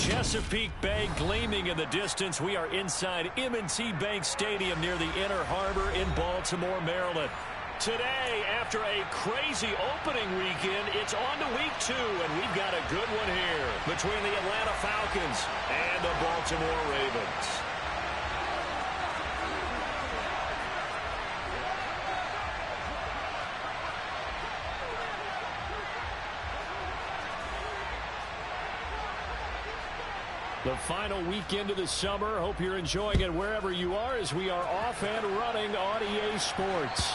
Chesapeake Bay gleaming in the distance. We are inside M&T Bank Stadium near the Inner Harbor in Baltimore, Maryland. Today, after a crazy opening weekend, it's on to week 2, and we've got a good one here between the Atlanta Falcons and the Baltimore Ravens. The final weekend of the summer. Hope you're enjoying it wherever you are as we are off and running on EA Sports.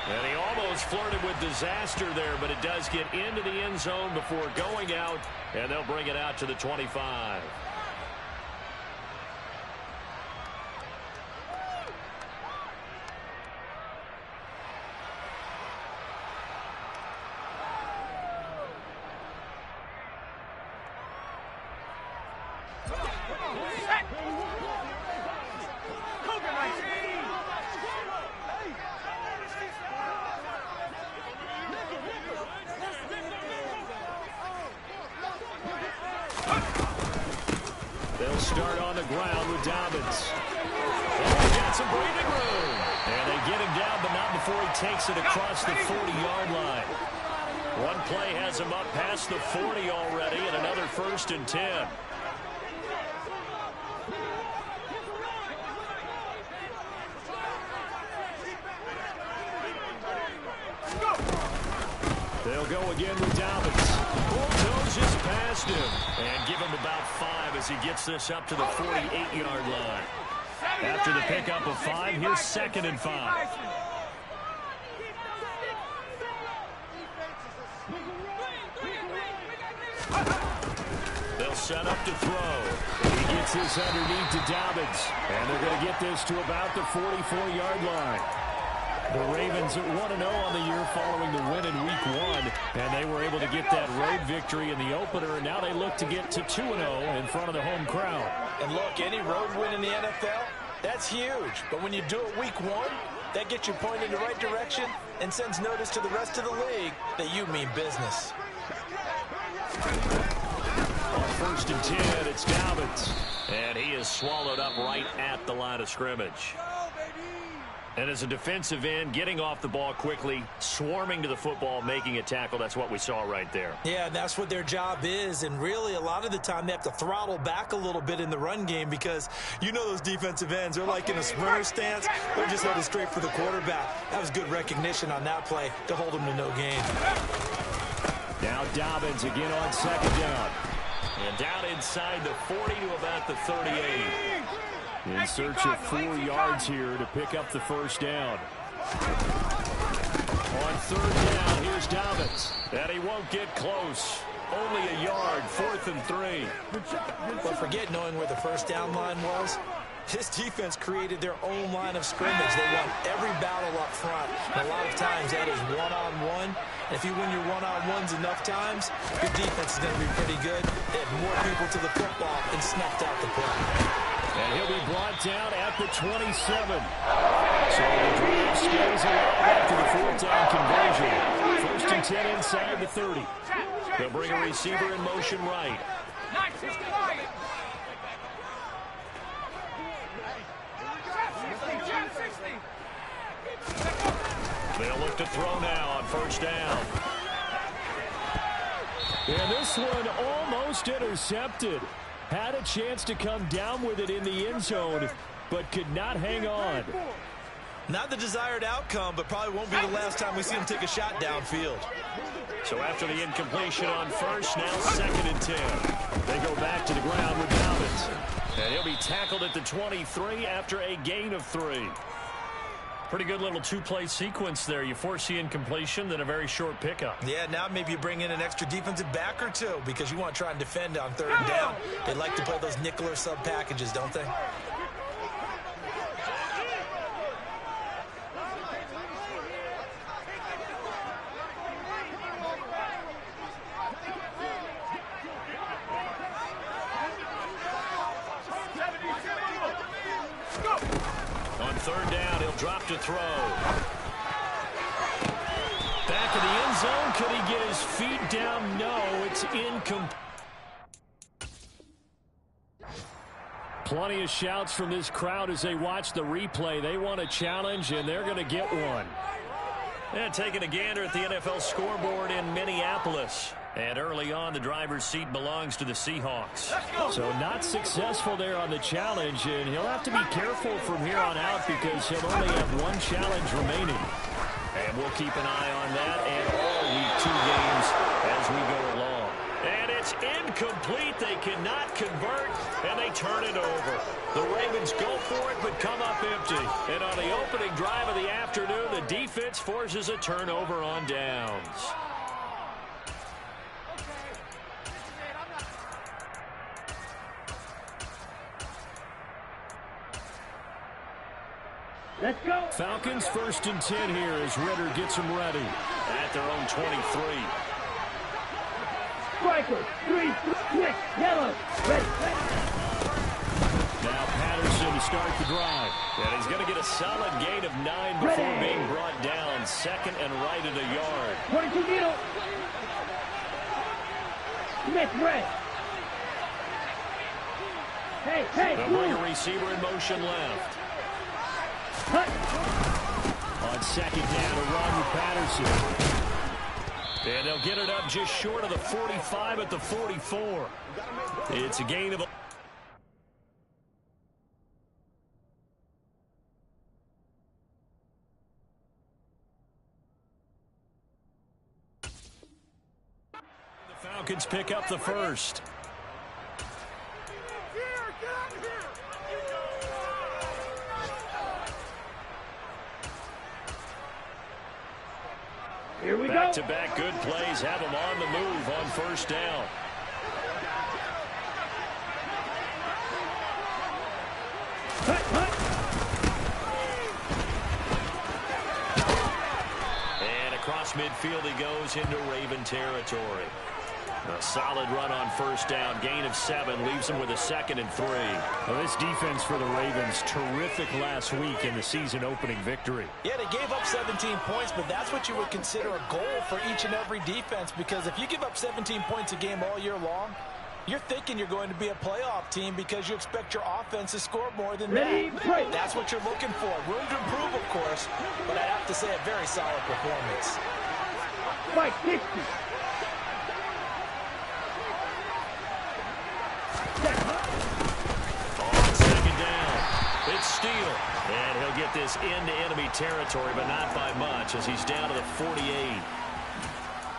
And he almost flirted with disaster there, but it does get into the end zone before going out, and they'll bring it out to the 25. They'll start on the ground with Dobbins. And he's got some breathing room. And they get him down, but not before he takes it across the 40-yard line. One play has him up past the 40 already, and another 1st and 10. They'll go again with Dobbins. Bulldozes past him and give him about 5 as he gets this up to the 48-yard line. After the pickup of 5, here's 2nd and 5. They'll set up to throw. He gets this underneath to Dobbins, and they're going to get this to about the 44-yard line. The Ravens 1-0 on the year following the win in Week 1, and they were able to get that road victory in the opener, and now they look to get to 2-0 in front of the home crowd. And look, any road win in the NFL, that's huge. But when you do it Week 1, that gets you pointed in the right direction and sends notice to the rest of the league that you mean business. On 1st and 10, it's Dobbins, and he is swallowed up right at the line of scrimmage. And as a defensive end, getting off the ball quickly, swarming to the football, making a tackle, that's what we saw right there. Yeah, that's what their job is. And really, a lot of the time, they have to throttle back a little bit in the run game because you know those defensive ends, they're like in a sprinter stance. They're just headed straight for the quarterback. That was good recognition on that play to hold them to no gain. Now Dobbins again on 2nd down. And down inside the 40 to about the 38. In search of 4 yards here to pick up the 1st down. On 3rd down, here's Dobbins. And he won't get close. Only a yard, 4th and 3. But forget knowing where the 1st down line was. This defense created their own line of scrimmage. They won every battle up front. And a lot of times that is one-on-one. And if you win your one-on-ones enough times, your defense is going to be pretty good. They had more people to the football and snuffed out the play. And he'll be brought down at the 27. So the drive stays alive after the 4th down conversion. 1st and 10 inside the 30. They'll bring a receiver in motion right. They'll look to throw now on 1st down. And this one almost intercepted. Had a chance to come down with it in the end zone, but could not hang on. Not the desired outcome, but probably won't be the last time we see him take a shot downfield. So after the incompletion on 1st, now 2nd and 10. They go back to the ground with Dobbins. And he'll be tackled at the 23 after a gain of 3. Pretty good little 2-play sequence there. You force the incompletion, then a very short pickup. Yeah, now maybe you bring in an extra defensive back or 2 because you want to try and defend on 3rd down. They like to play those nickel or sub packages, don't they? On 3rd down, he'll drop to throw. Back in the end zone. Could he get his feet down? No, it's incomplete. Plenty of shouts from this crowd as they watch the replay. They want a challenge, and they're going to get one. And taking a gander at the NFL scoreboard in Minneapolis. And early on, the driver's seat belongs to the Seahawks. So not successful there on the challenge, and he'll have to be careful from here on out because he'll only have one challenge remaining. And we'll keep an eye on that and all Week 2 games as we go along. And it's incomplete. They cannot convert, and they turn it over. The Ravens go for it, but come up empty. And on the opening drive of the afternoon, the defense forces a turnover on downs. Let's go. Falcons 1st and 10 here as Ritter gets them ready. At their own 23. Striker, 3, quick, yellow, ready. Now Patterson to start the drive. And he's going to get a solid gain of 9 before being brought down. Second and right at a yard. 22 needle. Smith, red. Hey, they'll bring a receiver in motion left. Cut. On second down, a run with Patterson. And they'll get it up just short of the 45 at the 44. It's a gain of... The Falcons pick up the first. Here we go. Back-to-back good plays have them on the move on first down. And across midfield he goes into Raven territory. A solid run on first down. Gain of 7 leaves them with a 2nd and 3. Well, this defense for the Ravens, terrific last week in the season-opening victory. Yeah, they gave up 17 points, but that's what you would consider a goal for each and every defense, because if you give up 17 points a game all year long, you're thinking you're going to be a playoff team because you expect your offense to score more than that. That's what you're looking for. Room to improve, of course, but I'd have to say a very solid performance. Mike, 50. On second down, it's Steele. And he'll get this into enemy territory, but not by much as he's down to the 48.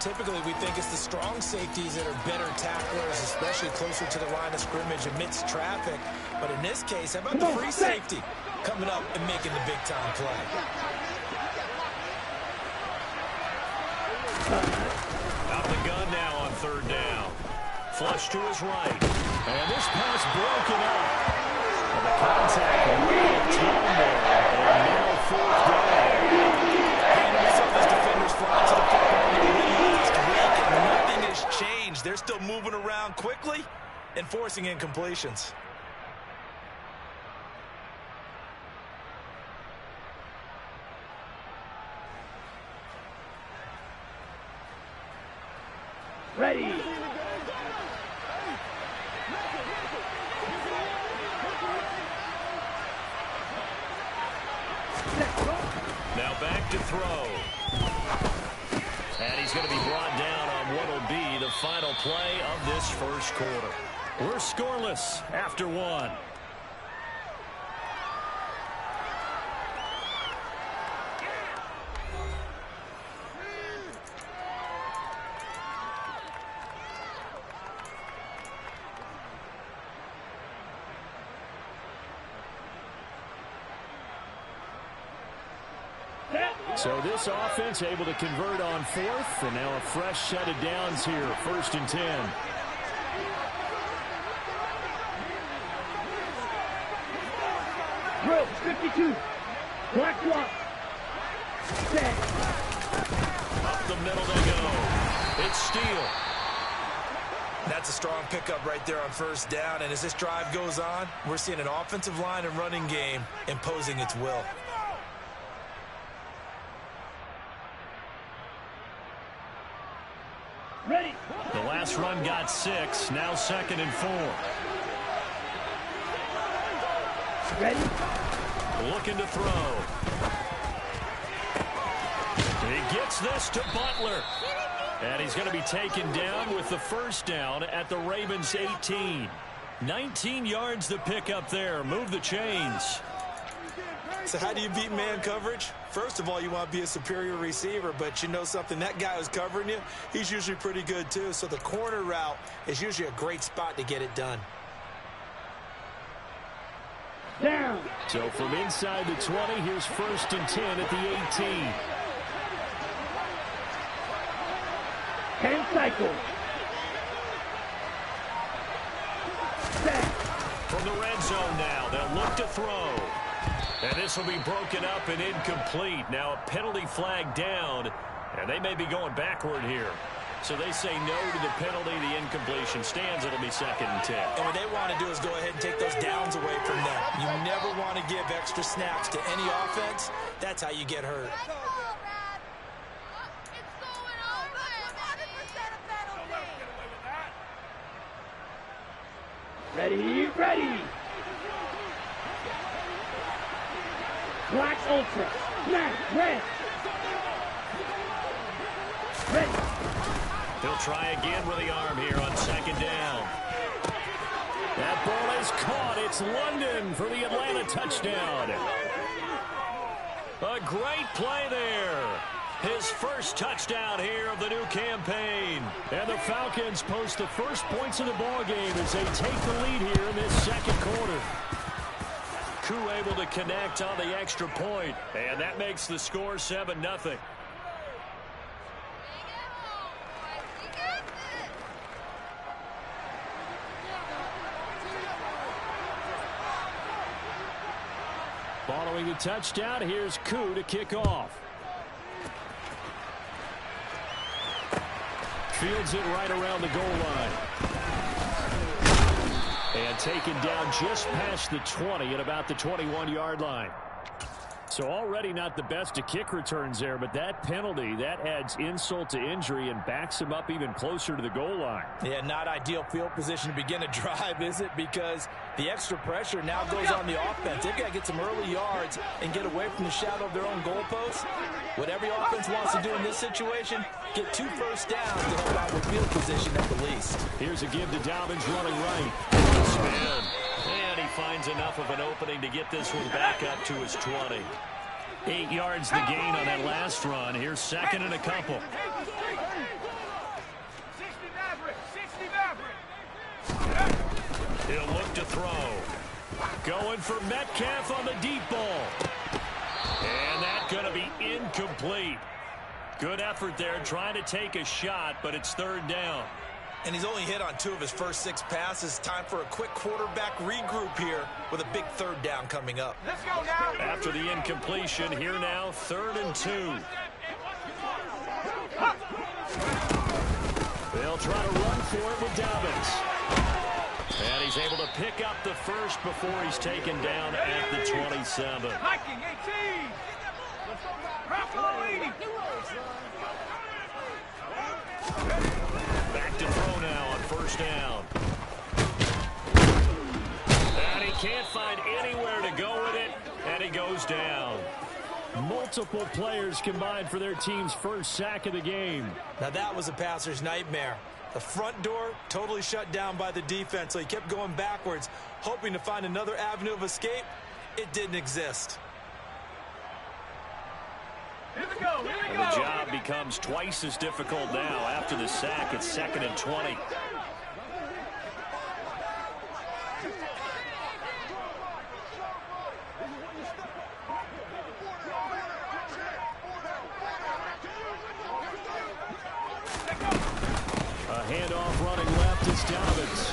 Typically, we think it's the strong safeties that are better tacklers, especially closer to the line of scrimmage amidst traffic. But in this case, how about the free safety coming up and making the big-time play? Out the gun now on third down. Flush to his right. And this pass broken up. And the contact way of time there. And now fourth down. And we saw these defenders fly to the football last week, and nothing has changed. They're still moving around quickly and forcing incompletions. Ready. Now back to throw. And he's going to be brought down on what will be the final play of this first quarter. We're scoreless after 1. So this offense able to convert on 4th, and now a fresh set of downs here, 1st and 10. Drill, 52. Black block. Set. Up the middle they go. It's Steele. That's a strong pickup right there on first down, and as this drive goes on, we're seeing an offensive line and running game imposing its will. Ready. The last run got 6, now 2nd and 4. Ready? Looking to throw. He gets this to Butler. And he's going to be taken down with the first down at the Ravens 18. 19 yards to pick up there. Move the chains. So how do you beat man coverage? First of all, you want to be a superior receiver, but you know something, that guy who's covering you, he's usually pretty good too. So the corner route is usually a great spot to get it done. Down. So from inside the 20, here's 1st and 10 at the 18. 10 cycles. Set. From the red zone now, they'll look to throw. And this will be broken up and incomplete. Now a penalty flag down, and they may be going backward here. So they say no to the penalty. The incompletion stands. It'll be 2nd and 10. And what they want to do is go ahead and take those downs away from them. You never want to give extra snaps to any offense. That's how you get hurt. Ready, ready. Black Ultra. Smash, red. Ready. He'll try again with the arm here on 2nd down. That ball is caught. It's London for the Atlanta touchdown. A great play there. His first touchdown here of the new campaign. And the Falcons post the first points of the ballgame as they take the lead here in this 2nd quarter. Koo able to connect on the extra point, and that makes the score 7-0. Following the touchdown, here's Koo to kick off. Fields it right around the goal line. And taken down just past the 20 at about the 21-yard line. So already not the best of kick returns there, but that penalty, that adds insult to injury and backs him up even closer to the goal line. Yeah, not ideal field position to begin a drive, is it? Because the extra pressure now goes on the offense. They've got to get some early yards and get away from the shadow of their own goalposts. What every offense wants to do in this situation, get 2 first downs to help out with field position at the least. Here's a give to Dobbins running right. Spin. And he finds enough of an opening to get this one back up to his 20. 8 yards the gain on that last run. Here's 2nd and a couple. He'll look to throw. Going for Metcalf on the deep ball. And that's going to be incomplete. Good effort there trying to take a shot, but it's 3rd down. And he's only hit on 2 of his first 6 passes. Time for a quick quarterback regroup here with a big 3rd down coming up. Let's go now. After the incompletion, here now, 3rd and 2. They'll try to run for it with Dobbins. And he's able to pick up the first before he's taken down at the 27. Hiking 18. Bravo 80. Back to throw now on 1st down. And he can't find anywhere to go with it, and he goes down. Multiple players combined for their team's first sack of the game. Now that was a passer's nightmare. The front door totally shut down by the defense, so he kept going backwards, hoping to find another avenue of escape. It didn't exist. Here we go. Here we go. And the job becomes twice as difficult now. After the sack, it's 2nd and 20. A handoff running left is Dobbins.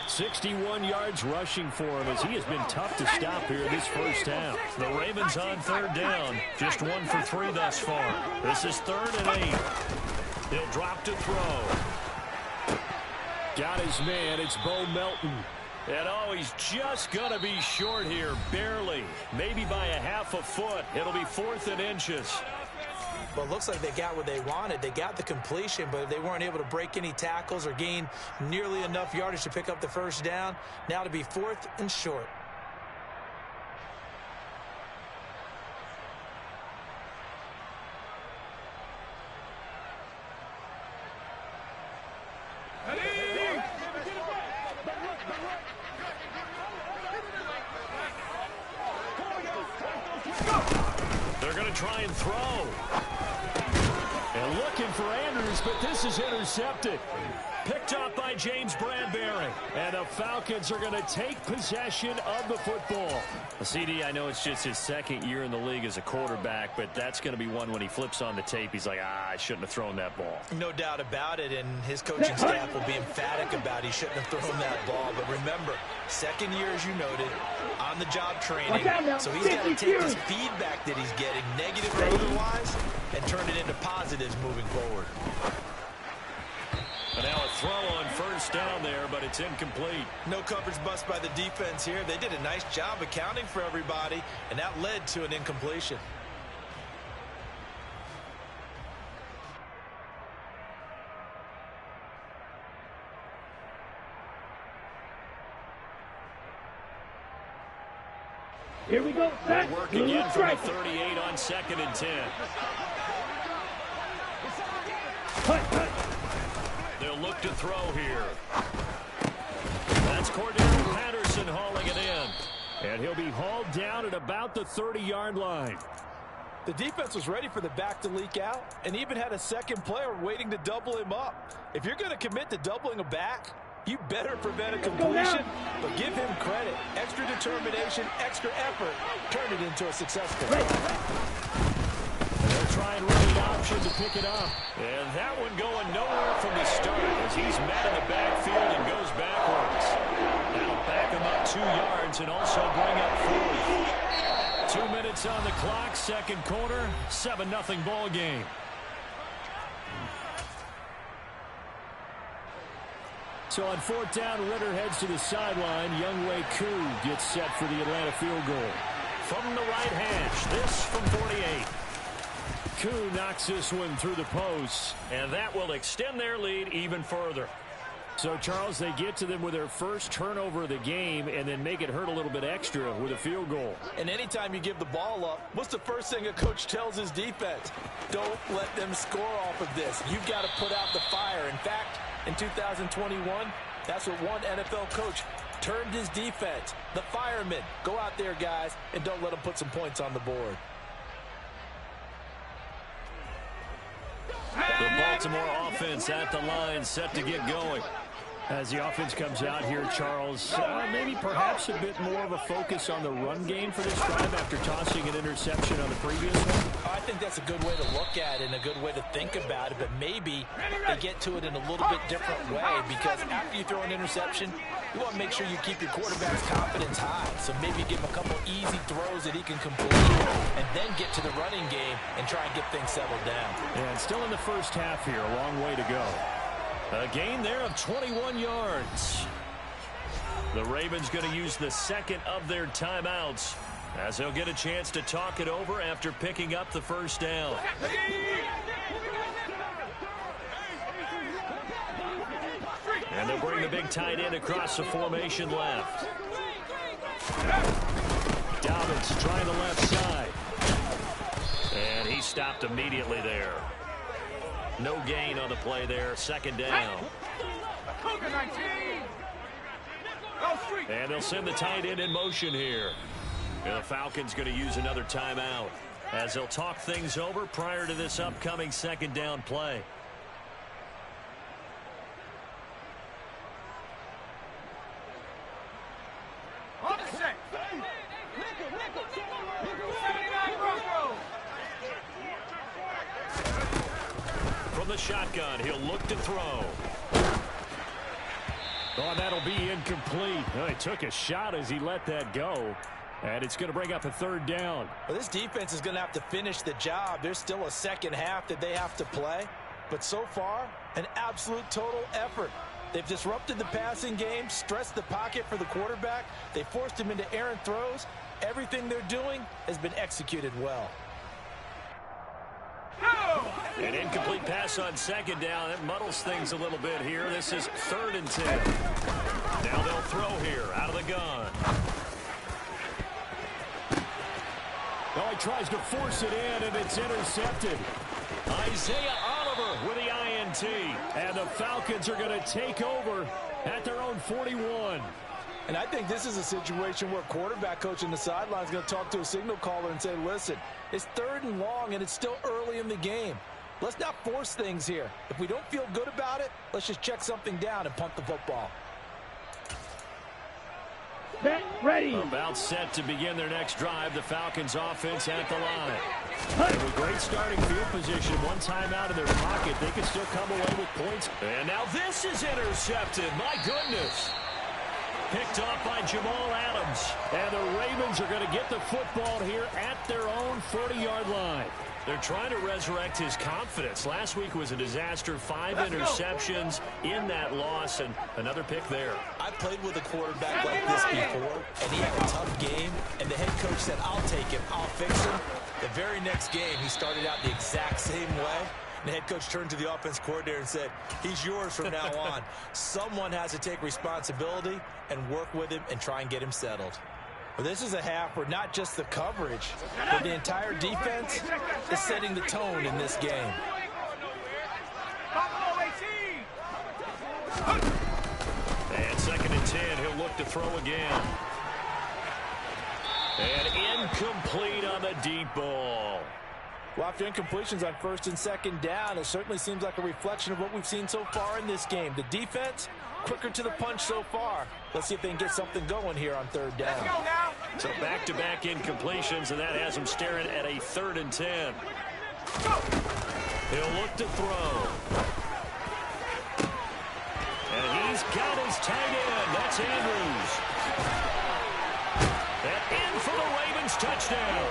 61 yards rushing for him as he has been tough to stop here this first half. The Ravens on 3rd down. Just 1 for 3 thus far. This is 3rd and 8. He'll drop to throw. Got his man. It's Bo Melton. And oh, he's just going to be short here, barely. Maybe by a half a foot. It'll be 4th and inches. Well, it looks like they got what they wanted. They got the completion, but they weren't able to break any tackles or gain nearly enough yardage to pick up the first down. Now to be 4th and short. They're going to try and throw. And looking for Andrews, but this is intercepted. Picked up by James Bradbury. And the Falcons are going to take possession of the football. CD, I know it's just his 2nd year in the league as a quarterback, but that's going to be one when he flips on the tape. He's like, I shouldn't have thrown that ball. No doubt about it, and his coaching staff will be emphatic about he shouldn't have thrown that ball. But remember, 2nd year, as you noted, on-the-job training. So he's got to take this feedback that he's getting, negative or otherwise, and turn it into positives moving forward. And now a throw on first down there, but it's incomplete. No coverage bust by the defense here. They did a nice job accounting for everybody, and that led to an incompletion. Here we go. They'll work again from the 38 on 2nd and 10. They'll look to throw here. That's Cordell Patterson hauling it in. And he'll be hauled down at about the 30-yard line. The defense was ready for the back to leak out and even had a second player waiting to double him up. If you're going to commit to doubling a back, you better prevent a completion, but give him credit. Extra determination, extra effort, turn it into a successful play. They'll try and run the option to pick it up. And that one going nowhere from the start as he's met in the backfield and goes backwards. That'll back him up 2 yards and also bring up 4. 2 minutes on the clock, 2nd quarter, 7-0 ball game. So on 4th down, Ritter heads to the sideline. Younghoe Koo gets set for the Atlanta field goal. From the right hash, this from 48. Koo knocks this one through the posts, and that will extend their lead even further. So, Charles, they get to them with their first turnover of the game and then make it hurt a little bit extra with a field goal. And anytime you give the ball up, what's the first thing a coach tells his defense? Don't let them score off of this. You've got to put out the fire. In fact, in 2021, that's what one NFL coach termed his defense. The firemen. Go out there, guys, and don't let them put some points on the board. The Baltimore offense at the line, set to get going. As the offense comes out here, Charles, maybe perhaps a bit more of a focus on the run game for this drive after tossing an interception on the previous one? I think that's a good way to look at it and a good way to think about it, but maybe they get to it in a little bit different way because after you throw an interception, you want to make sure you keep your quarterback's confidence high. So maybe give him a couple easy throws that he can complete and then get to the running game and try and get things settled down. And still in the first half here, a long way to go. A gain there of 21 yards. The Ravens going to use the second of their timeouts as they'll get a chance to talk it over after picking up the first down. And they'll bring the big tight end across the formation left. Dobbins trying the left side. And he stopped immediately there. No gain on the play there. 2nd down. And they'll send the tight end in motion here. And the Falcons going to use another timeout as they'll talk things over prior to this upcoming 2nd down play. From the shotgun, he'll look to throw. Oh, that'll be incomplete. He took a shot as he let that go. And it's going to bring up a 3rd down. Well, this defense is going to have to finish the job. There's still a second half that they have to play. But so far, an absolute total effort. They've disrupted the passing game, stressed the pocket for the quarterback. They forced him into errant throws. Everything they're doing has been executed well. An incomplete pass on second down. That muddles things a little bit here. This is 3rd and 10. Now they'll throw here out of the gun. Oh, he tries to force it in, and it's intercepted. Isaiah Oliver with the INT. And the Falcons are going to take over at their own 41. And I think this is a situation where quarterback coach on the sideline is going to talk to a signal caller and say, listen, it's 3rd and long, and it's still early in the game. Let's not force things here. If we don't feel good about it, let's just check something down and punt the football. Set, ready. About set to begin their next drive. The Falcons offense at the line. And with great starting field position, one time out of their pocket, they can still come away with points. And now this is intercepted. My goodness. Picked off by Jamal Adams. And the Ravens are going to get the football here at their own 40-yard line. They're trying to resurrect his confidence. Last week was a disaster. 5 interceptions in that loss, and another pick there. I played with a quarterback like this before, and he had a tough game, and the head coach said, I'll take him, I'll fix him. The very next game, he started out the exact same way. And the head coach turned to the offense coordinator and said, he's yours from now on. Someone has to take responsibility and work with him and try and get him settled. Well, this is a half where not just the coverage, but the entire defense is setting the tone in this game. And 2nd and 10, he'll look to throw again. And incomplete on the deep ball. Well, after incompletions on 1st and 2nd down, it certainly seems like a reflection of what we've seen so far in this game. The defense, quicker to the punch so far. Let's see if they can get something going here on 3rd down. So back-to-back incompletions, and that has him staring at a 3rd and 10. He'll look to throw. And he's got his tight end. That's Andrews. And in for the Ravens touchdown.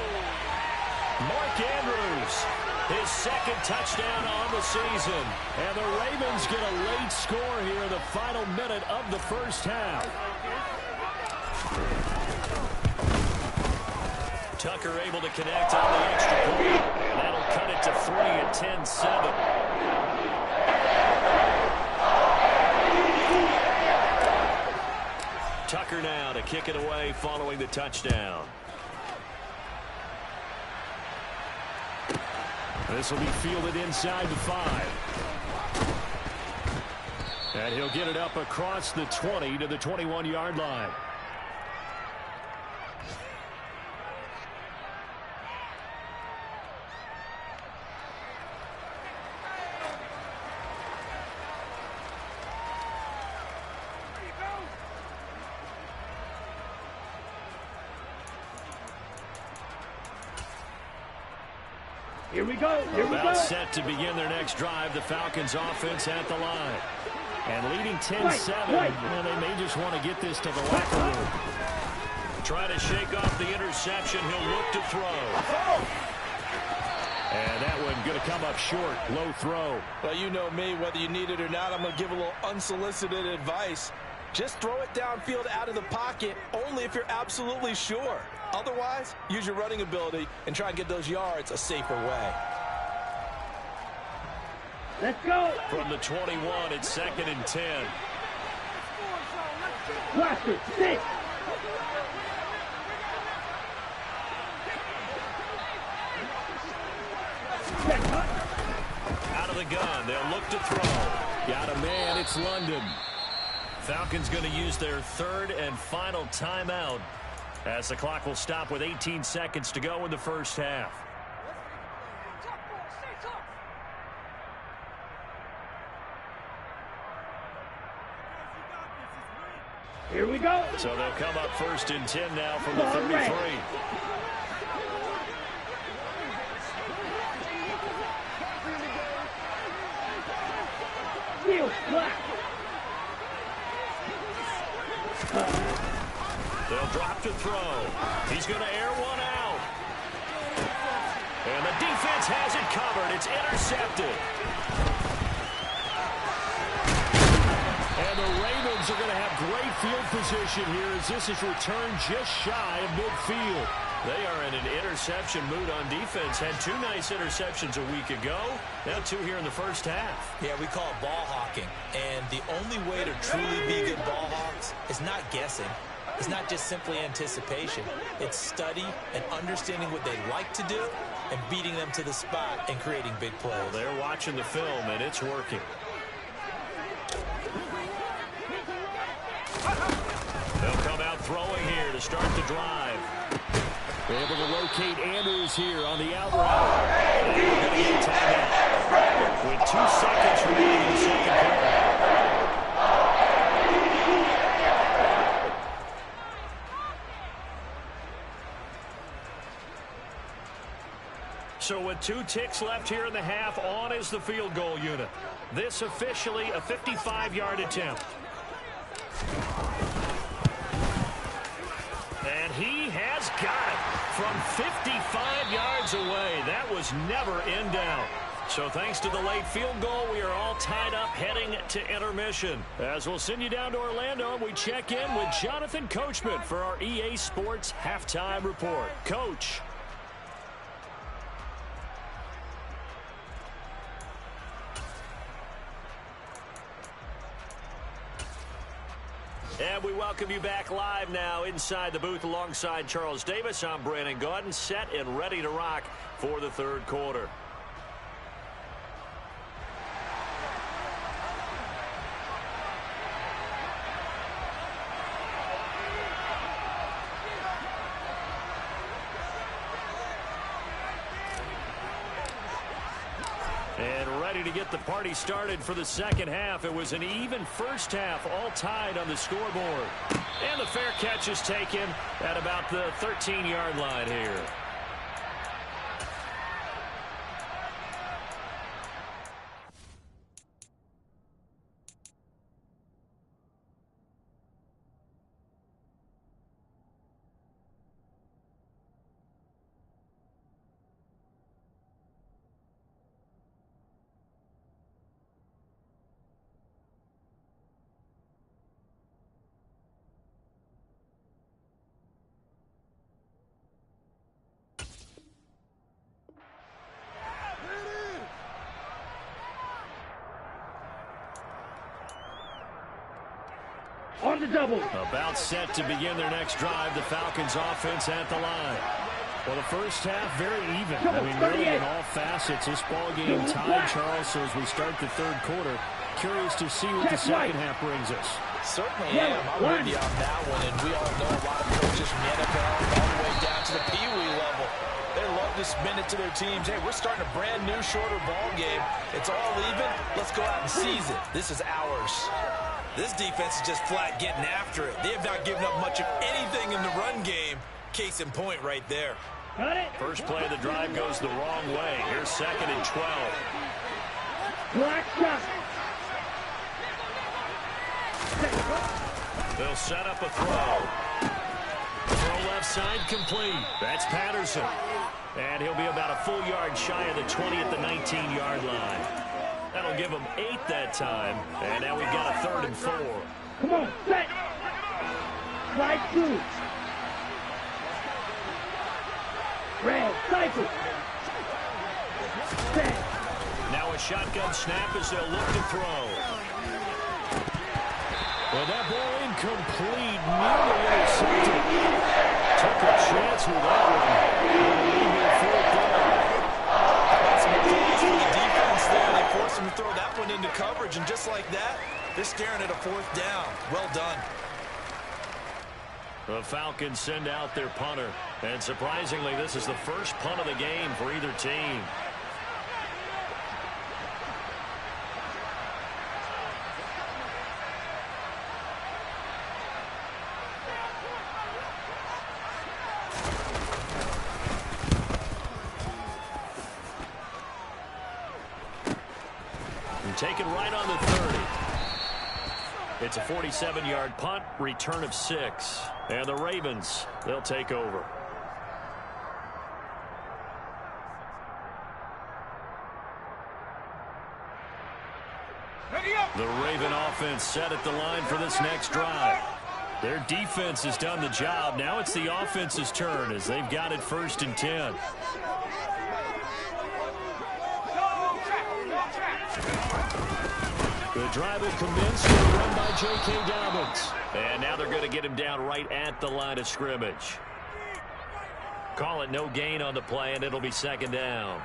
Mark Andrews, his 2nd touchdown on the season. And the Ravens get a late score here in the final minute of the first half. Tucker able to connect on the extra point. And that'll cut it to 3 at 10-7. Tucker now to kick it away following the touchdown. This will be fielded inside the 5. And he'll get it up across the 20 to the 21-yard line. Here we go. Here we go. About set to begin their next drive. The Falcons offense at the line. And leading 10-7, and they may just want to get this to the locker room. Trying to shake off the interception. He'll look to throw. And that one going to come up short. Low throw. Well, you know me, whether you need it or not, I'm going to give a little unsolicited advice. Just throw it downfield out of the pocket only if you're absolutely sure. Otherwise, use your running ability and try and get those yards a safer way. Let's go. From the 21, it's 2nd and 10. Blaster, 6. Out of the gun, they'll look to throw. Got a man, it's London. Falcons going to use their 3rd and final timeout as the clock will stop with 18 seconds to go in the first half. Here we go. So they'll come up 1st and 10 now from the 33. Heel flat. They'll drop to throw. He's going to air one out. And the defense has it covered. It's intercepted. And the Ravens are going to have great field position here as this is returned just shy of midfield. They are in an interception mood on defense. Had 2 nice interceptions a week ago. Now 2 here in the first half. Yeah, we call it ball hawking. And the only way to truly be good ball hawks is not guessing. It's not just simply anticipation. It's study and understanding what they like to do and beating them to the spot and creating big plays. Well, they're watching the film, and it's working. They'll come out throwing here to start the drive. They're able to locate Andrews here on the out route. And we're going to get a timeout with 2 seconds remaining in the second quarter. So with 2 ticks left here in the half, on is the field goal unit. This officially a 55-yard attempt. And he has got it from 55 yards away. That was never in doubt. So thanks to the late field goal, we are all tied up heading to intermission. As we'll send you down to Orlando, we check in with Jonathan Coachman for our EA Sports Halftime Report. Coach. And we welcome you back live now inside the booth alongside Charles Davis. I'm Brandon Gaudin, set and ready to rock for the third quarter. And ready to get the party started for the second half. It was an even first half, all tied on the scoreboard. And the fair catch is taken at about the 13-yard line here. On the double. About set to begin their next drive. The Falcons offense at the line. Well, the first half, very even. I mean, really in all facets. This ball game tied, Charles. So as we start the third quarter, curious to see what the second half brings us. Certainly am. I'm with you on that one. And we all know a lot of coaches from the NFL all the way down to the Pee Wee level. They love to spin it to their teams. Hey, we're starting a brand new, shorter ball game. It's all even. Let's go out and seize it. This is ours. This defense is just flat getting after it. They have not given up much of anything in the run game. Case in point right there. Got it. First play of the drive goes the wrong way. Here's 2nd and 12. Black shot. They'll set up a throw. Throw left side complete. That's Patterson. And he'll be about a full yard shy of the 20 at the 19-yard line. That'll give them 8 that time. And now we've got a 3rd and 4. Come on, set. Slide through. Red, cycle. Set. Now a shotgun snap as they'll look to throw. Well, that ball incomplete, nearly intercepted. Took a chance with that one. They forced him to throw that one into coverage, and just like that, they're staring at a 4th down. Well done. The Falcons send out their punter, and surprisingly, this is the first punt of the game for either team. Taken right on the 30. It's a 47-yard punt, return of 6. And the Ravens, they'll take over. The Raven offense set at the line for this next drive. Their defense has done the job. Now it's the offense's turn as they've got it 1st and 10. The drive will commence with a run by J.K. Dobbins. And now they're going to get him down right at the line of scrimmage. Call it no gain on the play, and it'll be 2nd down.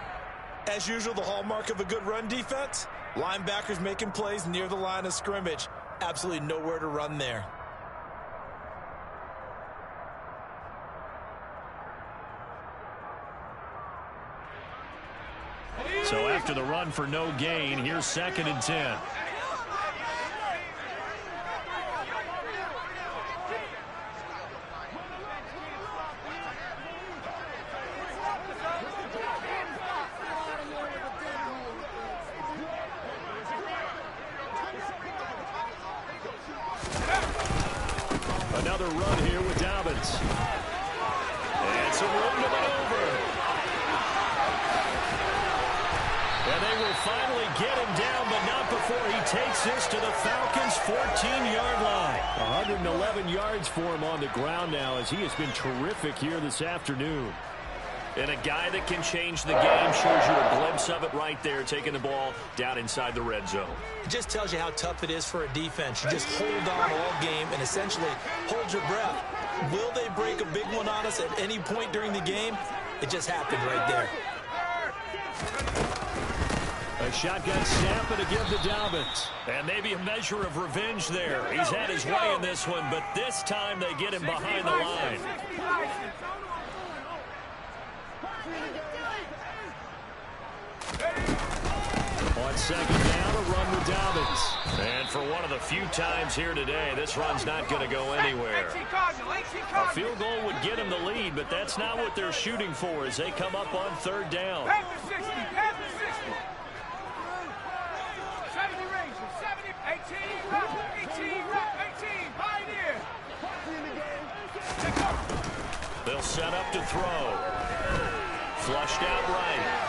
As usual, the hallmark of a good run defense, linebackers making plays near the line of scrimmage. Absolutely nowhere to run there. So after the run for no gain, here's 2nd and 10. Another run here with Dobbins. And some room to maneuver. And they will finally get him down, but not before he takes this to the Falcons' 14-yard line. 111 yards for him on the ground now as he has been terrific here this afternoon. And a guy that can change the game shows you a glimpse of it right there, taking the ball down inside the red zone. It just tells you how tough it is for a defense. You just hold on all game and essentially hold your breath. Will they break a big one on us at any point during the game? It just happened right there. A shotgun snap and a give to Dobbins. And maybe a measure of revenge there. He's had his way in this one, but this time they get him behind the line. On 2nd down, a run with Dobbins. And for one of the few times here today, this run's not going to go anywhere. A field goal would get them the lead, but that's not what they're shooting for as they come up on 3rd down. They'll set up to throw. Flushed out right.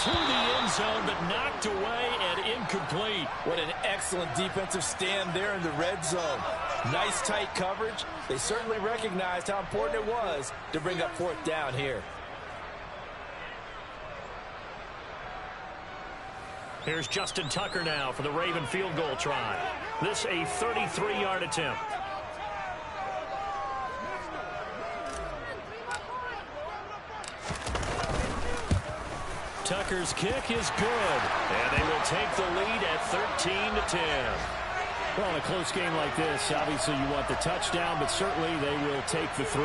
To the end zone, but knocked away and incomplete. What an excellent defensive stand there in the red zone. Nice tight coverage. They certainly recognized how important it was to bring up 4th down here. Here's Justin Tucker now for the Raven field goal try. This a 33-yard attempt. Tucker's kick is good, and they will take the lead at 13-10. Well, in a close game like this, obviously you want the touchdown, but certainly they will take the 3.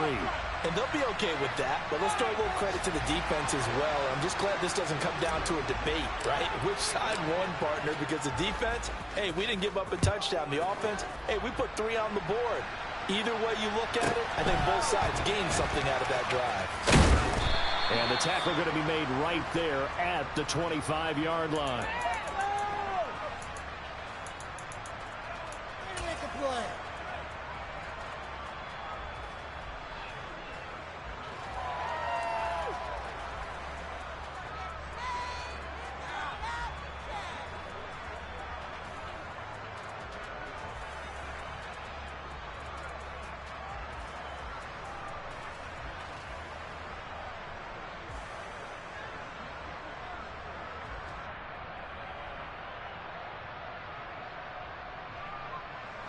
And they'll be okay with that, but let's throw a little credit to the defense as well. I'm just glad this doesn't come down to a debate, right? Which side won, partner? Because the defense, hey, we didn't give up a touchdown. The offense, hey, we put 3 on the board. Either way you look at it, I think both sides gained something out of that drive. And the tackle going to be made right there at the 25-yard line.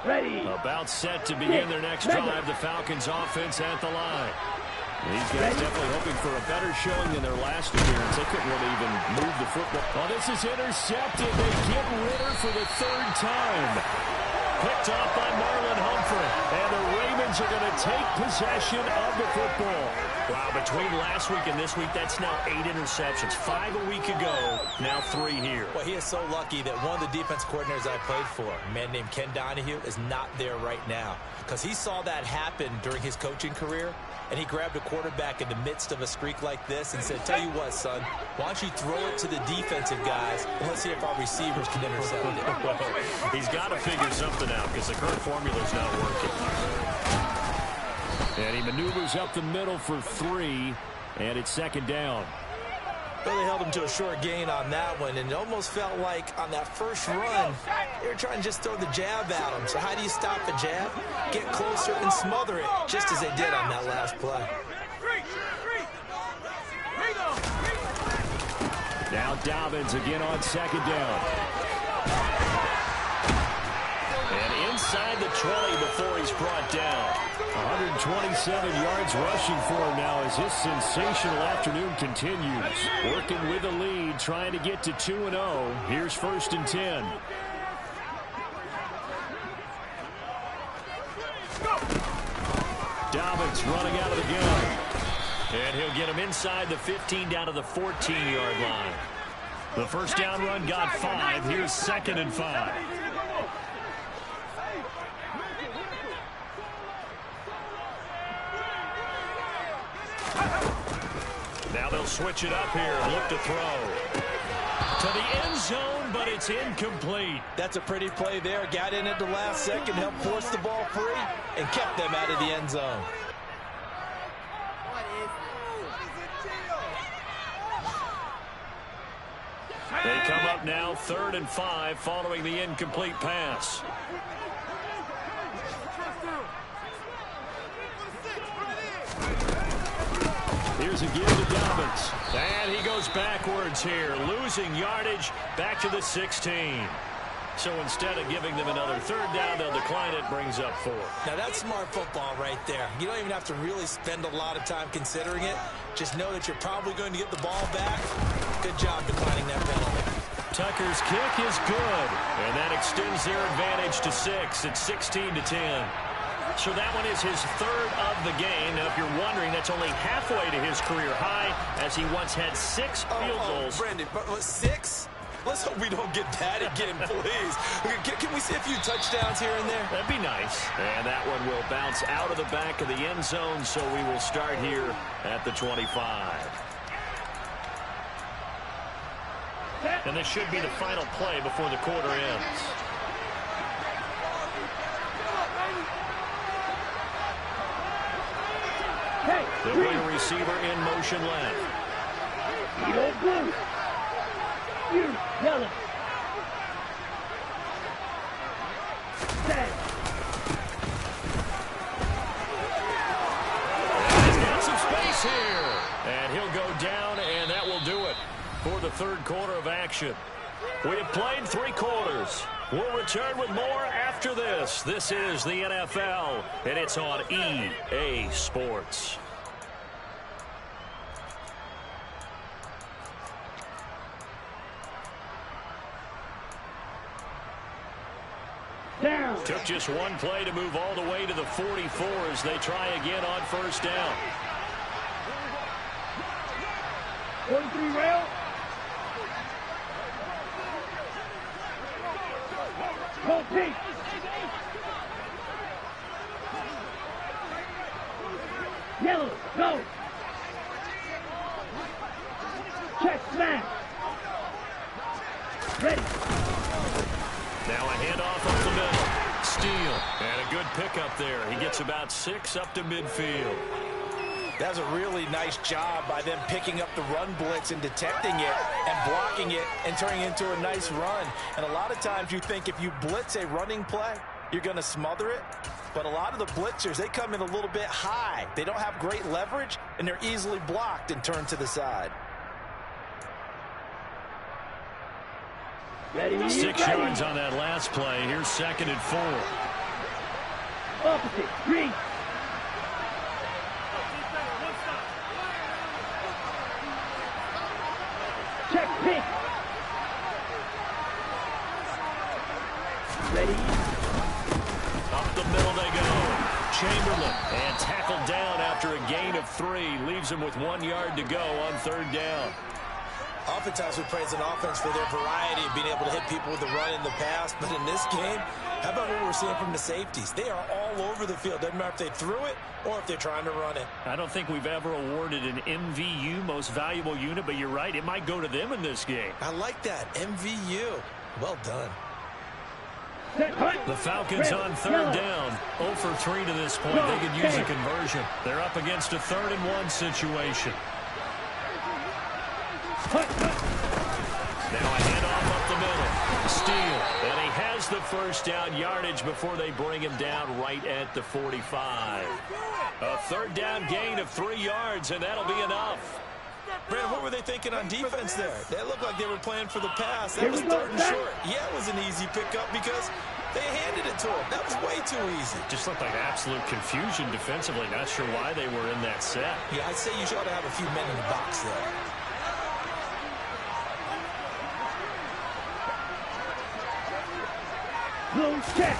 Ready. About set to begin their next drive, the Falcons offense at the line. These guys definitely hoping for a better showing than their last appearance. They couldn't really even move the football. Oh, this is intercepted. They get Ritter for the 3rd time. Picked off by Marlon Humphrey. And the Ravens are going to take possession of the football. Wow, between last week and this week, that's now 8 interceptions. 5 a week ago, now 3 here. Well, he is so lucky that one of the defense coordinators I played for, a man named Ken Donahue, is not there right now. Because he saw that happen during his coaching career, and he grabbed a quarterback in the midst of a streak like this and said, tell you what, son, why don't you throw it to the defensive guys, and let's see if our receivers can intercept it. Well, he's got to figure something out because the current formula's not working. And he maneuvers up the middle for 3, and it's 2nd down. Well, they held him to a short gain on that one, and it almost felt like on that first run, they were trying to just throw the jab at him. So how do you stop a jab? Get closer and smother it, just as they did on that last play. Now Dobbins again on second down. And inside the 20 before he's brought down. 127 yards rushing for him now as his sensational afternoon continues. Working with a lead, trying to get to 2-0. Here's 1st and 10. Dobbins running out of the gun. And he'll get him inside the 15 down to the 14-yard line. The first down run got 5. Here's 2nd and 5. Now they'll switch it up here. Look to throw. To the end zone, but it's incomplete. That's a pretty play there. Got in at the last second, helped force the ball free, and kept them out of the end zone. They come up now 3rd and 5 following the incomplete pass. Here's a give to Dobbins. And he goes backwards here, losing yardage back to the 16. So instead of giving them another 3rd down, they'll decline it, brings up 4. Now that's smart football right there. You don't even have to really spend a lot of time considering it. Just know that you're probably going to get the ball back. Good job declining that penalty. Tucker's kick is good, and that extends their advantage to 6. It's 16-10. So that one is his 3rd of the game. Now, if you're wondering, that's only halfway to his career high, as he once had 6 field goals. Brendan, but 6? Let's hope we don't get that again, please. Can we see a few touchdowns here and there? That'd be nice. And that one will bounce out of the back of the end zone, so we will start here at the 25. And this should be the final play before the quarter ends. They'll bring a receiver in motion left. You're blue. You yellow. Set. He's got some space here. And he'll go down, and that will do it for the 3rd quarter of action. We have played 3 quarters. We'll return with more after this. This is the NFL, and it's on EA Sports. Down. Took just one play to move all the way to the 44 as they try again on 1st down. 43 rail. Go pink. Yellow, go. Check smash. Ready. Now a handoff up the middle. Steele. And a good pickup there. He gets about 6 up to midfield. That's a really nice job by them picking up the run blitz and detecting it and blocking it and turning it into a nice run. And a lot of times you think if you blitz a running play, you're going to smother it. But a lot of the blitzers, they come in a little bit high. They don't have great leverage, and they're easily blocked and turned to the side. Ready. 6 yards on that last play. Here's 2nd and 4. Opposite. Green. Check pink. Ready. Up the middle they go. Chamberlain. And tackled down after a gain of 3. Leaves him with 1 yard to go on 3rd down. Oftentimes we praise an offense for their variety of being able to hit people with the run in the past. But in this game, how about what we're seeing from the safeties? They are all over the field. Doesn't matter if they threw it or if they're trying to run it. I don't think we've ever awarded an MVU, most valuable unit, but you're right. It might go to them in this game. I like that. MVU. Well done. The Falcons on 3rd down. 0 for 3 to this point. They could use a conversion. They're up against a 3rd and 1 situation. Now a handoff up the middle. Steal. And he has the first down yardage before they bring him down right at the 45. A third down gain of 3 yards, and that'll be enough. Brandon, what were they thinking on defense there? That looked like they were playing for the pass. That was 3rd and short. Yeah, it was an easy pickup because they handed it to him. That was way too easy. Just looked like absolute confusion defensively. Not sure why they were in that set. Yeah, I'd say you ought to have a few men in the box there. Blue check.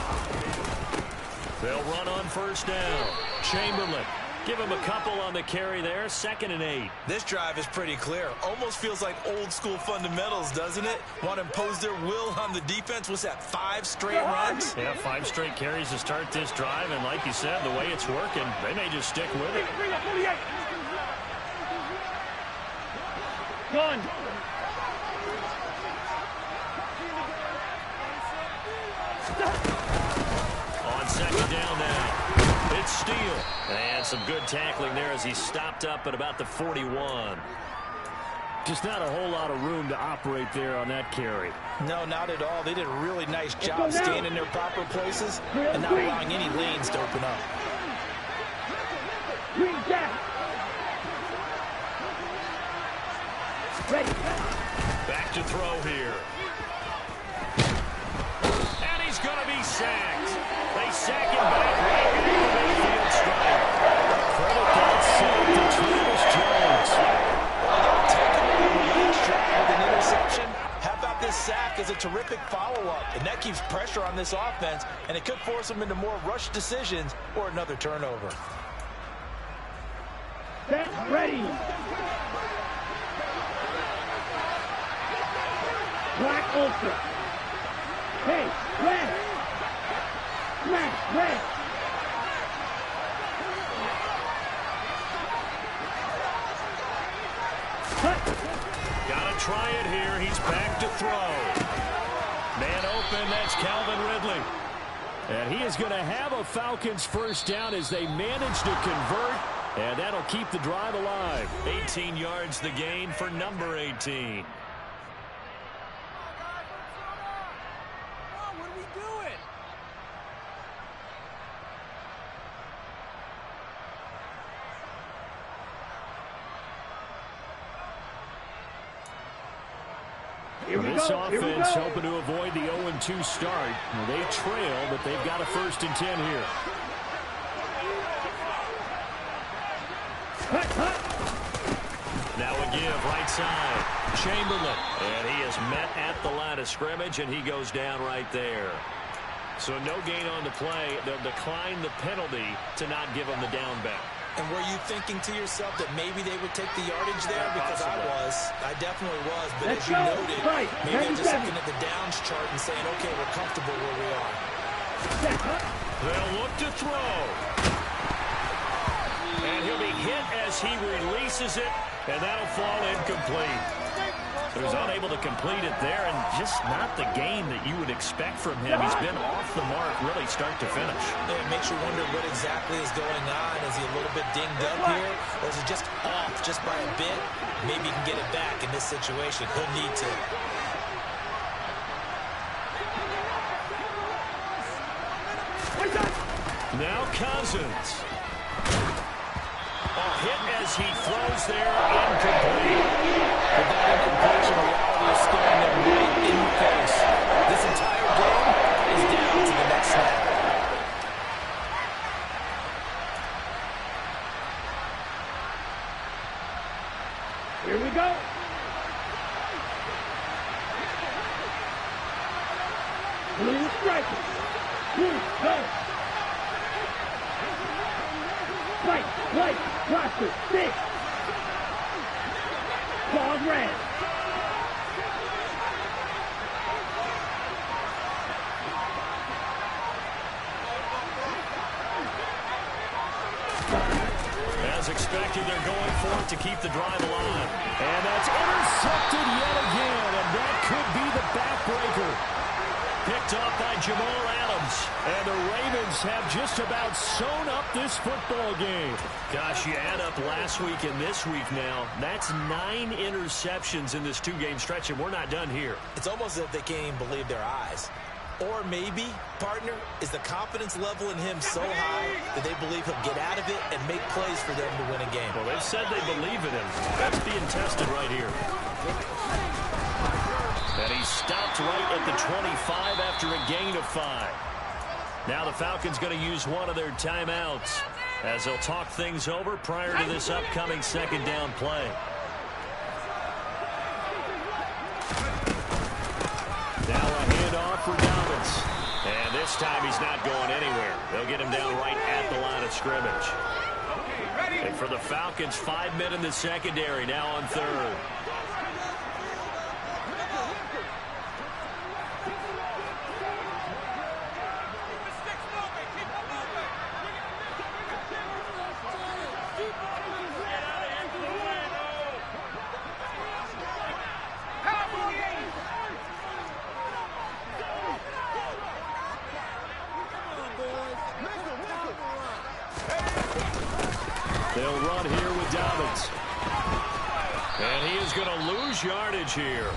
They'll run on first down. Chamberlain. Give him a couple on the carry there. 2nd and 8. This drive is pretty clear. Almost feels like old school fundamentals, doesn't it? Want to impose their will on the defense. What's that, 5 straight runs? Yeah, 5 straight carries to start this drive. And like you said, the way it's working, they may just stick with it. Gun. On 2nd down now. It's Steele. And some good tackling there as he stopped up at about the 41. Just not a whole lot of room to operate there on that carry. No, not at all. They did a really nice job staying in their proper places and not allowing any lanes to open up. Green jack. Ready. Back to throw here. And he's going to be sacked. They sack him back right at the midfield stripe. Credit that sack to Travis Jones. Well, take him on the last drive with an interception. How about this sack as a terrific follow-up? And that keeps pressure on this offense, and it could force them into more rush decisions or another turnover. Set. Ready. Black Ultra. Hey, red. Smash, red. Cut. Gotta try it here. He's back to throw. Man open, that's Calvin Ridley. And he is going to have a Falcons first down as they manage to convert. And that'll keep the drive alive. 18 yards the gain for number 18. This offense hoping to avoid the 0-2 start. They trail, but they've got a 1st and 10 here. Now a give right side. Chamberlain. And he is met at the line of scrimmage, and he goes down right there. So no gain on the play. They'll decline the penalty to not give him the down back. And were you thinking to yourself that maybe they would take the yardage there? Yeah, because possibly. I definitely was. But Let's as you go. noted, Right. maybe they're just looking at the downs chart and saying, okay, we're comfortable where we are. They'll look to throw. And he'll be hit as he releases it, and that'll fall incomplete. So he's unable to complete it there, and just not the game that you would expect from him. He's been off the mark really start to finish. Yeah, it makes you wonder what exactly is going on. Is he a little bit dinged up here? Or is he just off just by a bit? Maybe he can get it back in this situation. He'll need to. Now Cousins. A hit as he throws there, incomplete. But that incompletion reality is staring them right in the face. This entire game is down to the next snap. Here we go. Blue striker. Blue, go. White, roster, 6. Claws red. As expected, they're going for it to keep the drive alive. And that's intercepted yet again, and that could be the backbreaker. Picked off by Jamal Adams. And the Ravens have just about sewn up this football game. Gosh, you add up last week and this week now. That's 9 interceptions in this 2-game stretch, and we're not done here. It's almost as if they can't even believe their eyes. Or maybe, partner, is the confidence level in him so high that they believe he'll get out of it and make plays for them to win a game. Well, they've said they believe in him. That's being tested right here. And he stopped right at the 25 after a gain of 5. Now the Falcons going to use one of their timeouts as they'll talk things over prior to this upcoming second down play. Now a handoff for Dobbins. And this time he's not going anywhere. They'll get him down right at the line of scrimmage. And for the Falcons, 5 men in the secondary now on third. They'll run here with Dobbins. And he is going to lose yardage here.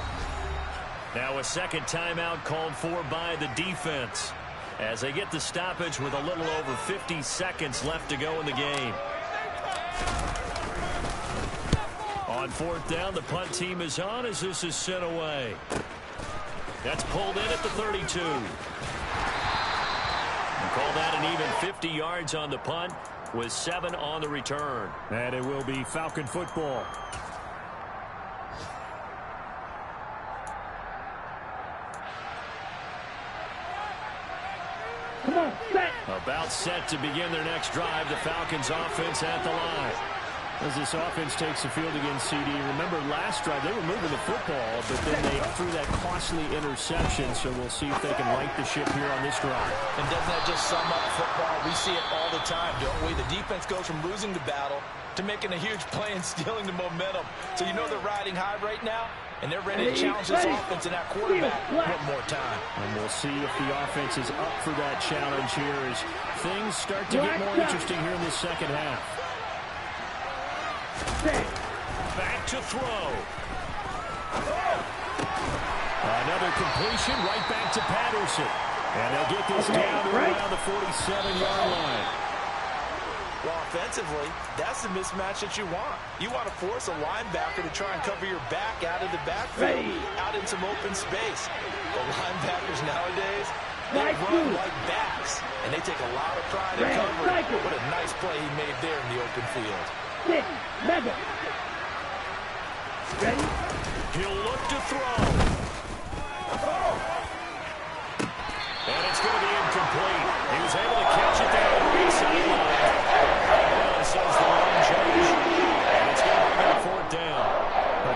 Now a second timeout called for by the defense as they get the stoppage with a little over 50 seconds left to go in the game. On fourth down, the punt team is on as this is sent away. That's pulled in at the 32. We'll call that an even 50 yards on the punt, with 7 on the return. And it will be Falcon football. Come on, set. About set to begin their next drive. The Falcons offense at the line. As this offense takes the field against CD. Remember last drive they were moving the football, but then they threw that costly interception. So we'll see if they can right the ship here on this drive. And doesn't that just sum up football? We see it all the time, don't we? The defense goes from losing the battle to making a huge play and stealing the momentum. So you know they're riding high right now, and they're ready to challenge this offense and that quarterback one more time. And we'll see if the offense is up for that challenge here as things start to get more interesting here in this second half. Back to throw. Another completion right back to Patterson. And they'll get this down to around the 47-yard line. Well, offensively, that's the mismatch that you want. You want to force a linebacker to try and cover your back out of the backfield, out in some open space. The linebackers nowadays, they run like backs, and they take a lot of pride in covering. What a nice play he made there in the open field. Ready? He'll look to throw. And it's going to be incomplete. He was able to catch it there on the right sideline. Says the line judge. And it's going to bring up fourth down.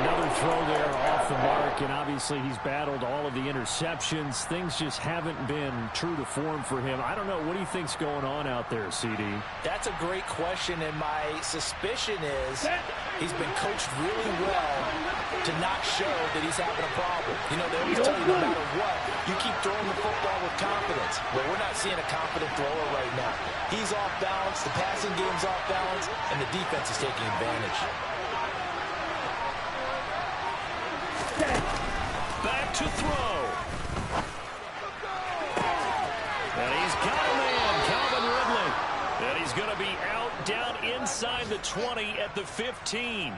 Another throw there off the mark, and obviously he's battled all of the interceptions. Things just haven't been true to form for him. I don't know. What do you think's going on out there, CD? That's a great question, and my suspicion is he's been coached really well to not show that he's having a problem. You know, they always tell you no matter what, you keep throwing the football with confidence. Well, we're not seeing a confident thrower right now. He's off balance, the passing game's off balance, and the defense is taking advantage. Back to throw. And he's got a man, Calvin Ridley. And he's going to be out down inside the 20 at the 15.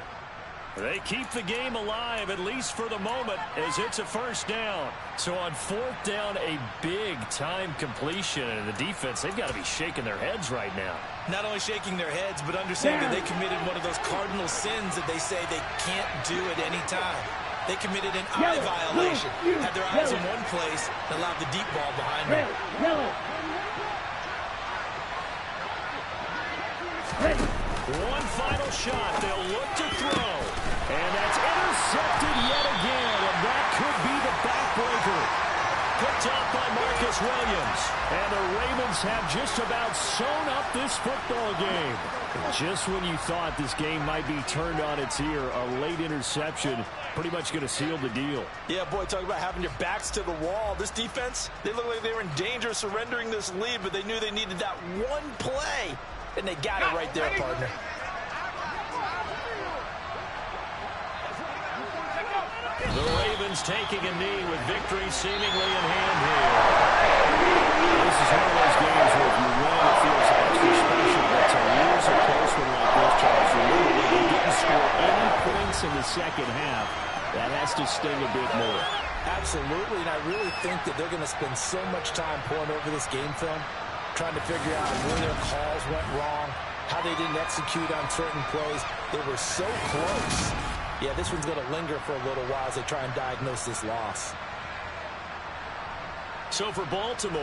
They keep the game alive, at least for the moment, as it's a first down. So on fourth down, a big-time completion. And the defense, they've got to be shaking their heads right now. Not only shaking their heads, but understanding that they committed one of those cardinal sins that they say they can't do at any time. They committed an eye violation, had their eyes in one place, and allowed the deep ball behind them. One final shot. They'll look to throw. And that's intercepted yet again. And that could be the backbreaker. picked up by Marcus Williams. And the Ravens have just about sewn up this football game. Just when you thought this game might be turned on its ear, a late interception pretty much going to seal the deal. Yeah, boy, talk about having your backs to the wall. This defense, they look like they were in danger of surrendering this lead, but they knew they needed that one play, and they got it right there, partner. The Ravens taking a knee with victory seemingly in hand here. This is one of those games where if you win, it feels extra special. But to lose a close one like this, Charles, remember when they didn't score any points in the second half, that has to sting a bit more. Absolutely, and I really think that they're going to spend so much time pouring over this game film, trying to figure out where their calls went wrong, how they didn't execute on certain plays. They were so close. Yeah, this one's going to linger for a little while as they try and diagnose this loss. So for Baltimore,